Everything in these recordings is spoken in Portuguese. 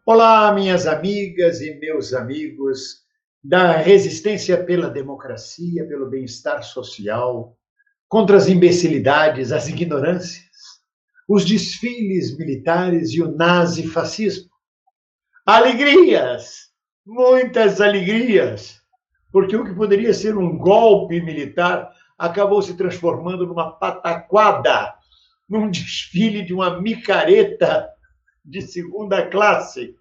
Olá, minhas amigas e meus amigos da resistência pela democracia, pelo bem-estar social, contra as imbecilidades, as ignorâncias, os desfiles militares e o nazifascismo. Alegrias, muitas alegrias, porque o que poderia ser um golpe militar acabou se transformando numa pataquada, num desfile de uma micareta de segunda classe.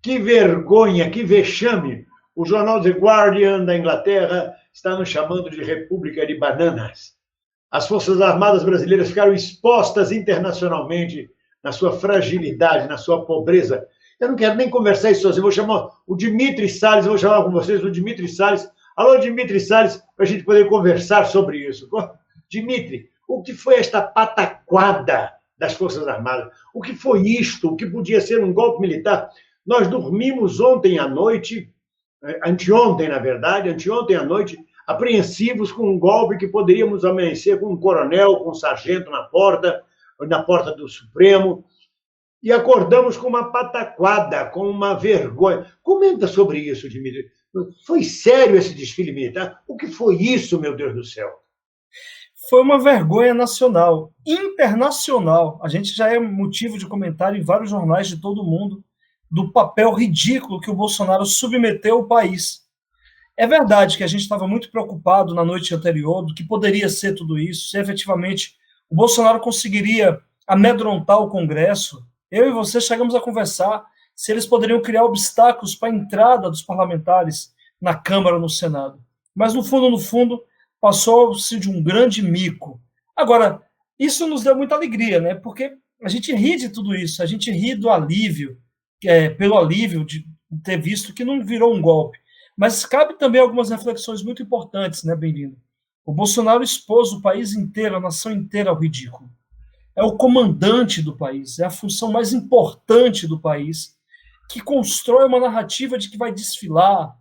Que vergonha, que vexame! O jornal The Guardian da Inglaterra está nos chamando de República de Bananas. As Forças Armadas brasileiras ficaram expostas internacionalmente na sua fragilidade, na sua pobreza. Eu não quero nem conversar isso sozinho. Vou chamar o Dimitri Salles, vou chamar com vocês o Dimitri Salles. Alô, Dimitri Salles, para a gente poder conversar sobre isso. Dimitri, o que foi esta pataquada das Forças Armadas? O que foi isto? O que podia ser um golpe militar? Nós dormimos ontem à noite, anteontem, na verdade, anteontem à noite, apreensivos com um golpe que poderíamos amanhecer com um coronel, com um sargento na porta do Supremo, e acordamos com uma pataquada, com uma vergonha. Comenta sobre isso, Dimitri. Foi sério esse desfile militar? O que foi isso, meu Deus do céu? Foi uma vergonha nacional, internacional. A gente já é motivo de comentário em vários jornais de todo mundo do papel ridículo que o Bolsonaro submeteu o país. É verdade que a gente estava muito preocupado na noite anterior do que poderia ser tudo isso, se efetivamente o Bolsonaro conseguiria amedrontar o Congresso. Eu e você chegamos a conversar se eles poderiam criar obstáculos para a entrada dos parlamentares na Câmara ou no Senado. Mas, no fundo, passou-se de um grande mico. Agora, isso nos deu muita alegria, né? Porque a gente ri de tudo isso, a gente ri do alívio, pelo alívio de ter visto que não virou um golpe. Mas cabe também algumas reflexões muito importantes, né, bem-vindo? O Bolsonaro expôs o país inteiro, a nação inteira ao ridículo. É o comandante do país, é a função mais importante do país, que constrói uma narrativa de que vai desfilar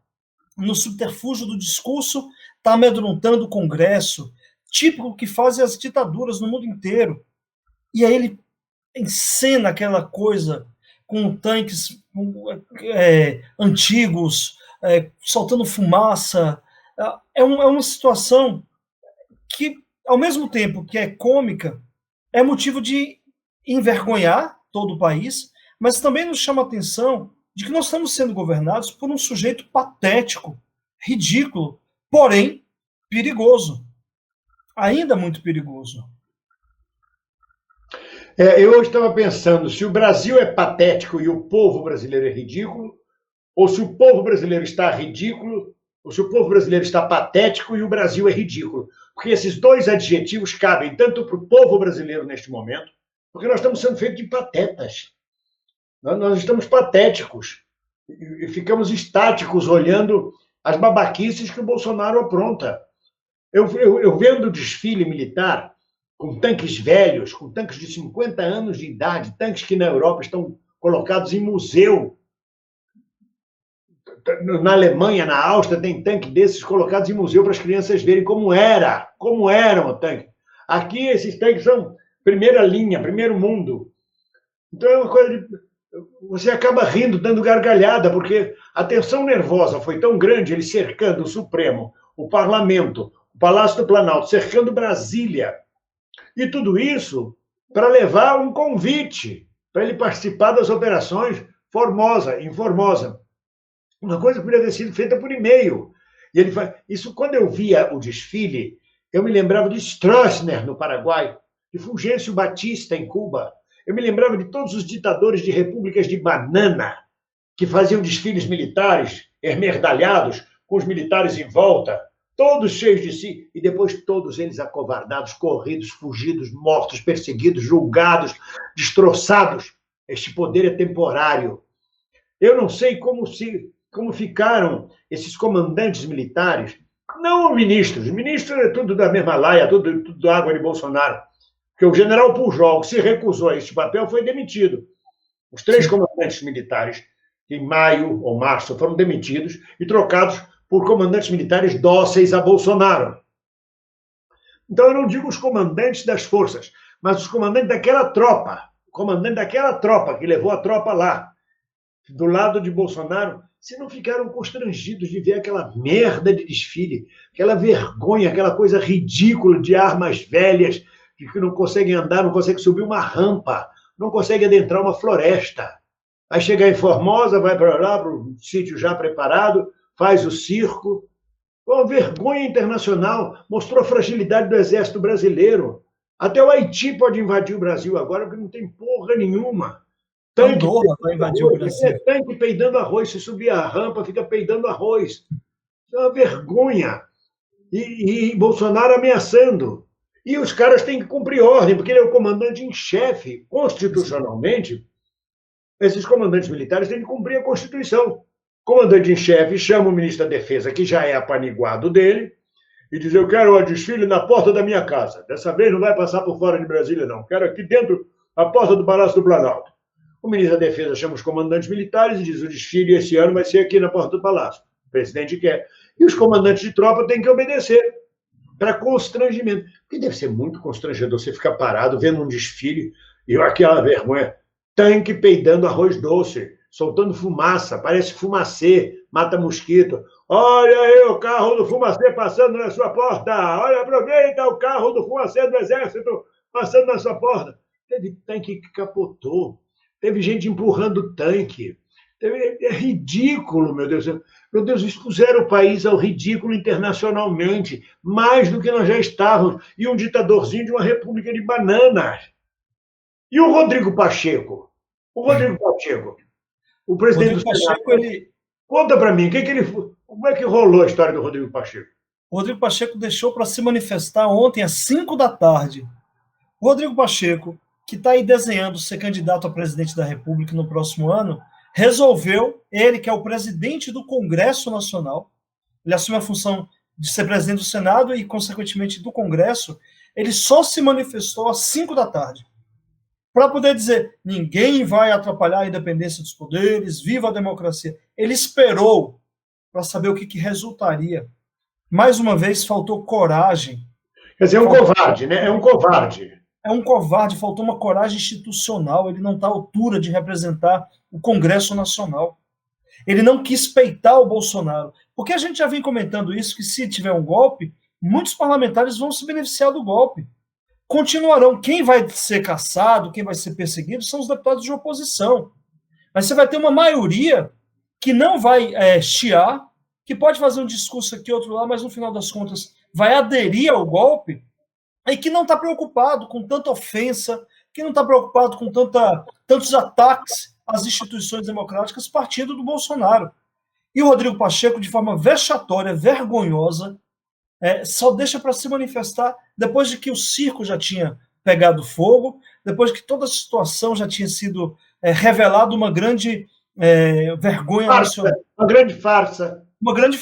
no subterfúgio do discurso, está amedrontando o Congresso, típico que fazem as ditaduras no mundo inteiro. E aí ele encena aquela coisa com tanques antigos, soltando fumaça. É uma situação que, ao mesmo tempo que é cômica, é motivo de envergonhar todo o país, mas também nos chama a atenção de que nós estamos sendo governados por um sujeito patético, ridículo, porém perigoso. Ainda muito perigoso. Eu hoje estava pensando se o Brasil é patético e o povo brasileiro é ridículo, ou se o povo brasileiro está ridículo, ou se o povo brasileiro está patético e o Brasil é ridículo. Porque esses dois adjetivos cabem tanto para o povo brasileiro neste momento, porque nós estamos sendo feitos de patetas. Nós estamos patéticos e ficamos estáticos olhando as babaquices que o Bolsonaro apronta. Eu vendo o desfile militar com tanques velhos, com tanques de 50 anos de idade, tanques que na Europa estão colocados em museu. Na Alemanha, na Áustria, tem tanque desses colocados em museu para as crianças verem como eram o tanque. Aqui, esses tanques são primeira linha, primeiro mundo. Então, é uma coisa de... Você acaba rindo, dando gargalhada, porque a tensão nervosa foi tão grande, ele cercando o Supremo, o Parlamento, o Palácio do Planalto, cercando Brasília. E tudo isso para levar um convite para ele participar das operações em Formosa. Uma coisa que poderia ter sido feita por e-mail. E ele faz... Isso, quando eu via o desfile, eu me lembrava de Stroessner, no Paraguai, de Fulgêncio Batista, em Cuba. Eu me lembrava de todos os ditadores de repúblicas de banana, que faziam desfiles militares, esmerdalhados, com os militares em volta, todos cheios de si, e depois todos eles acovardados, corridos, fugidos, mortos, perseguidos, julgados, destroçados. Este poder é temporário. Eu não sei como ficaram esses comandantes militares, não os ministros é tudo da mesma laia, tudo água de Bolsonaro, porque o general Pujol, que se recusou a este papel, foi demitido. Os três comandantes militares, em maio ou março, foram demitidos e trocados por comandantes militares dóceis a Bolsonaro. Então, eu não digo os comandantes das forças, mas os comandantes daquela tropa, o comandante daquela tropa que levou a tropa lá. do lado de Bolsonaro, se não ficaram constrangidos de ver aquela merda de desfile, aquela vergonha, aquela coisa ridícula de armas velhas, de que não conseguem andar, não conseguem subir uma rampa, não conseguem adentrar uma floresta. Aí chegar em Formosa, vai para lá, para o sítio já preparado, faz o circo. Uma vergonha internacional, mostrou a fragilidade do exército brasileiro. Até o Haiti pode invadir o Brasil agora, porque não tem porra nenhuma. Tanque vai invadir o Brasil. Tanque peidando arroz, se subir a rampa, fica peidando arroz. Isso é uma vergonha. E Bolsonaro ameaçando. E os caras têm que cumprir ordem, porque ele é o comandante em chefe. Constitucionalmente, esses comandantes militares têm que cumprir a Constituição. O comandante em chefe chama o ministro da Defesa, que já é apaniguado dele, e diz: eu quero o desfile na porta da minha casa. Dessa vez não vai passar por fora de Brasília, não. Quero aqui dentro, a porta do Palácio do Planalto. O ministro da Defesa chama os comandantes militares e diz: o desfile esse ano vai ser aqui na porta do Palácio. O presidente quer. E os comandantes de tropa têm que obedecer, para constrangimento. Porque deve ser muito constrangedor você ficar parado vendo um desfile e aquela vergonha. Tanque peidando arroz doce, soltando fumaça, parece fumacê, mata mosquito. Olha aí o carro do fumacê passando na sua porta. Olha, aproveita o carro do fumacê do exército passando na sua porta. Teve tanque que capotou. Teve gente empurrando o tanque. É ridículo, meu Deus. Meu Deus, expuseram o país ao ridículo internacionalmente, mais do que nós já estávamos. E um ditadorzinho de uma república de bananas. E o Rodrigo Pacheco? O presidente do Senado. Conta para mim, como é que rolou a história do Rodrigo Pacheco? O Rodrigo Pacheco deixou para se manifestar ontem às 5 da tarde. O Rodrigo Pacheco, que está aí desenhando ser candidato a presidente da República no próximo ano, resolveu, ele que é o presidente do Congresso Nacional, ele assume a função de ser presidente do Senado e, consequentemente, do Congresso, ele só se manifestou às 5 da tarde, para poder dizer: ninguém vai atrapalhar a independência dos poderes, viva a democracia. Ele esperou para saber o que resultaria. Mais uma vez, faltou coragem. Quer dizer, é um covarde, né? É um covarde. É um covarde, faltou uma coragem institucional, ele não está à altura de representar o Congresso Nacional. Ele não quis peitar o Bolsonaro. Porque a gente já vem comentando isso, que se tiver um golpe, muitos parlamentares vão se beneficiar do golpe. Continuarão. Quem vai ser caçado, quem vai ser perseguido, são os deputados de oposição. Mas você vai ter uma maioria que não vai chiar, que pode fazer um discurso aqui, outro lá, mas no final das contas vai aderir ao golpe, e que não está preocupado com tanta ofensa, que não está preocupado com tantos ataques às instituições democráticas, partido do Bolsonaro. E o Rodrigo Pacheco, de forma vexatória, vergonhosa, só deixa para se manifestar depois de que o circo já tinha pegado fogo, depois que toda a situação já tinha sido revelada uma grande vergonha nacional. Uma grande farsa. Uma grande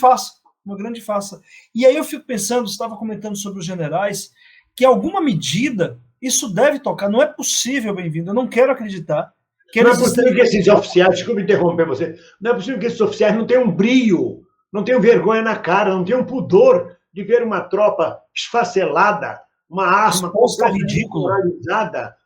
farsa. E aí eu fico pensando, você estava comentando sobre os generais, que alguma medida isso deve tocar. Não é possível, bem-vindo, eu não quero acreditar. Não é possível que esses oficiais, desculpa interromper você, não é possível que esses oficiais não tenham brio, não tenham vergonha na cara, não tenham pudor de ver uma tropa esfacelada, uma arma ridícula,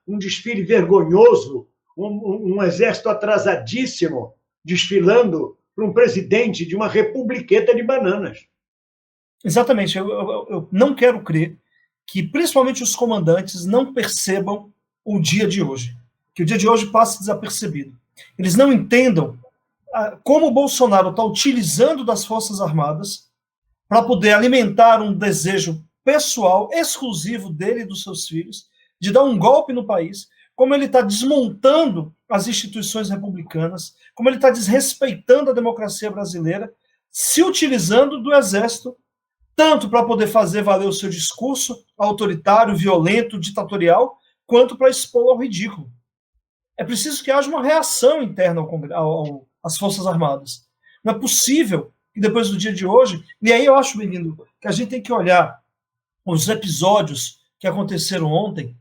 um desfile vergonhoso, um exército atrasadíssimo, desfilando para um presidente de uma republiqueta de bananas. Exatamente. Eu não quero crer que principalmente os comandantes não percebam o dia de hoje, que o dia de hoje passe desapercebido. Eles não entendam como o Bolsonaro está utilizando das Forças Armadas para poder alimentar um desejo pessoal, exclusivo dele e dos seus filhos, de dar um golpe no país, como ele está desmontando as instituições republicanas, como ele está desrespeitando a democracia brasileira, se utilizando do Exército, tanto para poder fazer valer o seu discurso autoritário, violento, ditatorial, quanto para expor ao ridículo. É preciso que haja uma reação interna às Forças Armadas. Não é possível que depois do dia de hoje, e aí eu acho, menino, que a gente tem que olhar os episódios que aconteceram ontem,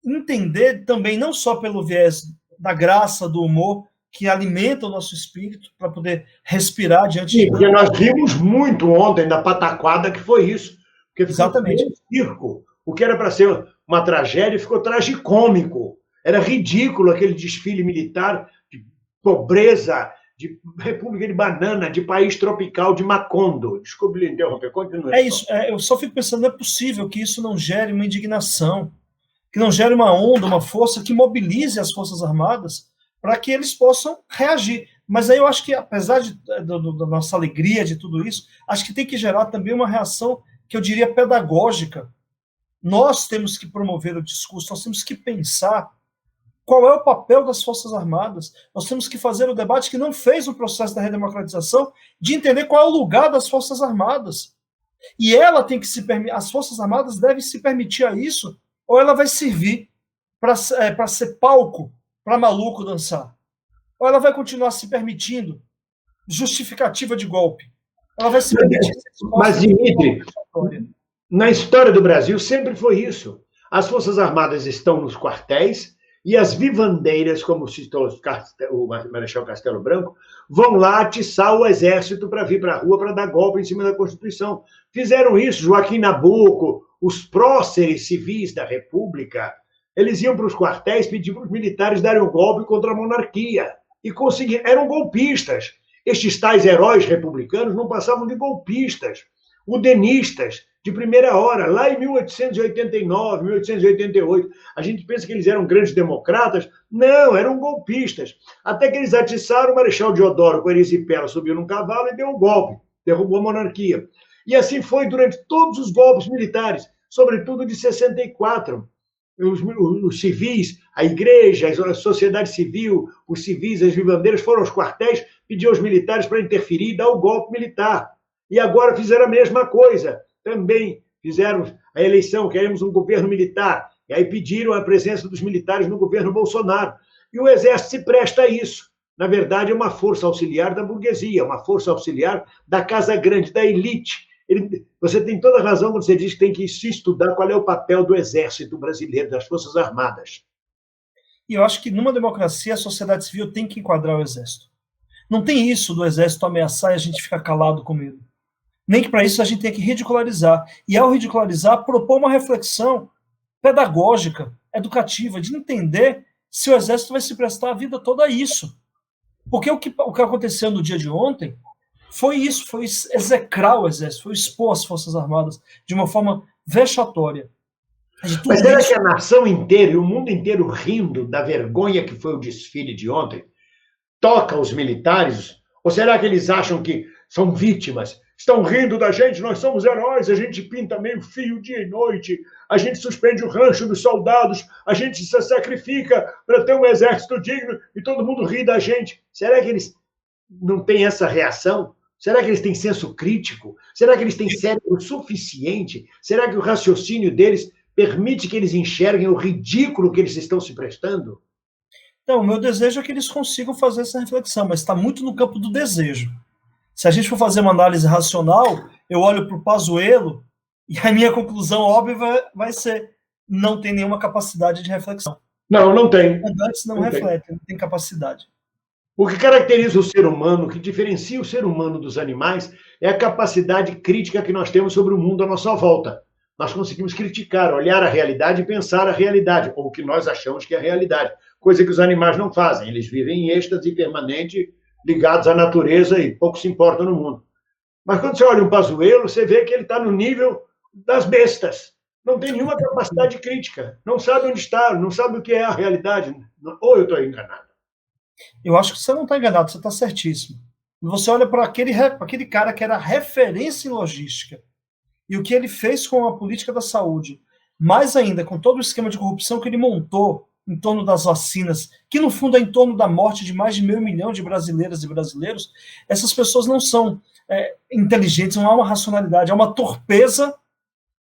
entender também, não só pelo viés da graça, do humor, que alimenta o nosso espírito para poder respirar diante de... Porque nós rimos muito ontem da pataquada que foi isso. Porque exatamente. Um circo. O que era para ser uma tragédia ficou tragicômico. Era ridículo aquele desfile militar de pobreza, de república de banana, de país tropical de Macondo. Desculpe lhe interromper, continue. É isso, eu só fico pensando, não é possível que isso não gere uma indignação, que não gere uma onda, uma força que mobilize as Forças Armadas para que eles possam reagir. Mas aí eu acho que, apesar da nossa alegria de tudo isso, acho que tem que gerar também uma reação que eu diria pedagógica. Nós temos que promover o discurso, nós temos que pensar qual é o papel das Forças Armadas, nós temos que fazer o debate que não fez no processo da redemocratização, de entender qual é o lugar das Forças Armadas. E ela tem que as Forças Armadas devem se permitir a isso, ou ela vai servir para ser palco para maluco dançar. Ou ela vai continuar se permitindo justificativa de golpe. Ela vai se permitir. Mas, Dimitri, na história do Brasil sempre foi isso. As Forças Armadas estão nos quartéis e as vivandeiras, como citou o Marechal Castelo Branco, vão lá atiçar o exército para vir para a rua para dar golpe em cima da Constituição. Fizeram isso Joaquim Nabuco, os próceres civis da República. Eles iam para os quartéis pedir para os militares darem um golpe contra a monarquia. E conseguiram. Eram golpistas. Estes tais heróis republicanos não passavam de golpistas, udenistas, de primeira hora, lá em 1889, 1888. A gente pensa que eles eram grandes democratas. Não, eram golpistas. Até que eles atiçaram, o Marechal Deodoro, com erisipela, subiu num cavalo e deu um golpe, derrubou a monarquia. E assim foi durante todos os golpes militares, sobretudo de 64. Os civis, a igreja, a sociedade civil, os civis, as vivandeiras foram aos quartéis, pediam aos militares para interferir e dar o golpe militar. E agora fizeram a mesma coisa. Também fizeram a eleição, queremos um governo militar. E aí pediram a presença dos militares no governo Bolsonaro. E o Exército se presta a isso. Na verdade, é uma força auxiliar da burguesia, uma força auxiliar da Casa Grande, da elite. Você tem toda a razão quando você diz que tem que se estudar qual é o papel do Exército brasileiro, das Forças Armadas. E eu acho que numa democracia a sociedade civil tem que enquadrar o Exército. Não tem isso do Exército ameaçar e a gente ficar calado com medo. Nem que para isso a gente tenha que ridicularizar. E ao ridicularizar, propor uma reflexão pedagógica, educativa, de entender se o Exército vai se prestar a vida toda a isso. Porque o que aconteceu no dia de ontem foi isso, foi execrar o Exército, foi expor as Forças Armadas de uma forma vexatória. Mas será que a nação inteira e o mundo inteiro rindo da vergonha que foi o desfile de ontem toca os militares? Ou será que eles acham que são vítimas? Estão rindo da gente, nós somos heróis, a gente pinta meio fio dia e noite, a gente suspende o rancho dos soldados, a gente se sacrifica para ter um exército digno e todo mundo ri da gente. Será que eles não têm essa reação? Será que eles têm senso crítico? Será que eles têm cérebro suficiente? Será que o raciocínio deles permite que eles enxerguem o ridículo que eles estão se prestando? Então, o meu desejo é que eles consigam fazer essa reflexão, mas está muito no campo do desejo. Se a gente for fazer uma análise racional, eu olho para o Pazuello e a minha conclusão óbvia vai ser: não tem nenhuma capacidade de reflexão. Não tem. Os comandantes não refletem, não tem capacidade. O que caracteriza o ser humano, o que diferencia o ser humano dos animais, é a capacidade crítica que nós temos sobre o mundo à nossa volta. Nós conseguimos criticar, olhar a realidade e pensar a realidade, ou o que nós achamos que é a realidade, coisa que os animais não fazem. Eles vivem em êxtase permanente, ligados à natureza e pouco se importam no mundo. Mas quando você olha um Pazuello, você vê que ele está no nível das bestas. Não tem nenhuma capacidade crítica, não sabe onde está, não sabe o que é a realidade. Ou eu estou enganado? Eu acho que você não está enganado, você está certíssimo. Você olha para aquele cara que era referência em logística e o que ele fez com a política da saúde, mais ainda com todo o esquema de corrupção que ele montou em torno das vacinas, que no fundo é em torno da morte de mais de 500 mil de brasileiras e brasileiros. Essas pessoas não são inteligentes, não há uma racionalidade, há uma torpeza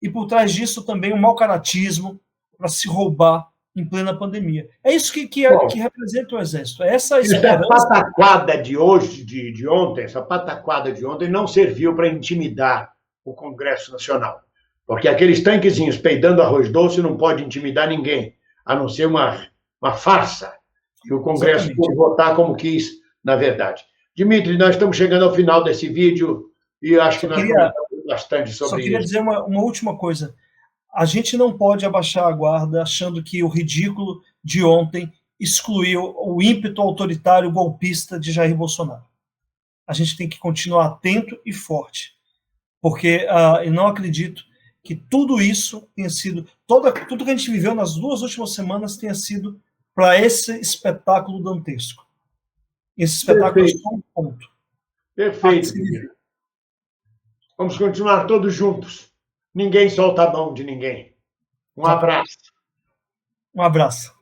e por trás disso também um mau caratismo para se roubar em plena pandemia. É isso que representa o Exército. Essa pataquada de hoje, de ontem, essa pataquada de ontem não serviu para intimidar o Congresso Nacional. Porque aqueles tanquezinhos peidando arroz doce não pode intimidar ninguém, a não ser uma farsa. E o Congresso pôde votar como quis, na verdade. Dimitri, nós estamos chegando ao final desse vídeo e acho que nós comentamos bastante sobre isso. Só queria dizer uma última coisa. A gente não pode abaixar a guarda achando que o ridículo de ontem excluir o ímpeto autoritário golpista de Jair Bolsonaro. A gente tem que continuar atento e forte, porque eu não acredito que tudo isso tenha sido, tudo que a gente viveu nas 2 últimas semanas tenha sido para esse espetáculo dantesco. Esse espetáculo é só um ponto. Perfeito, Guilherme. Vamos continuar todos juntos. Ninguém solta a mão de ninguém. Um abraço. Um abraço.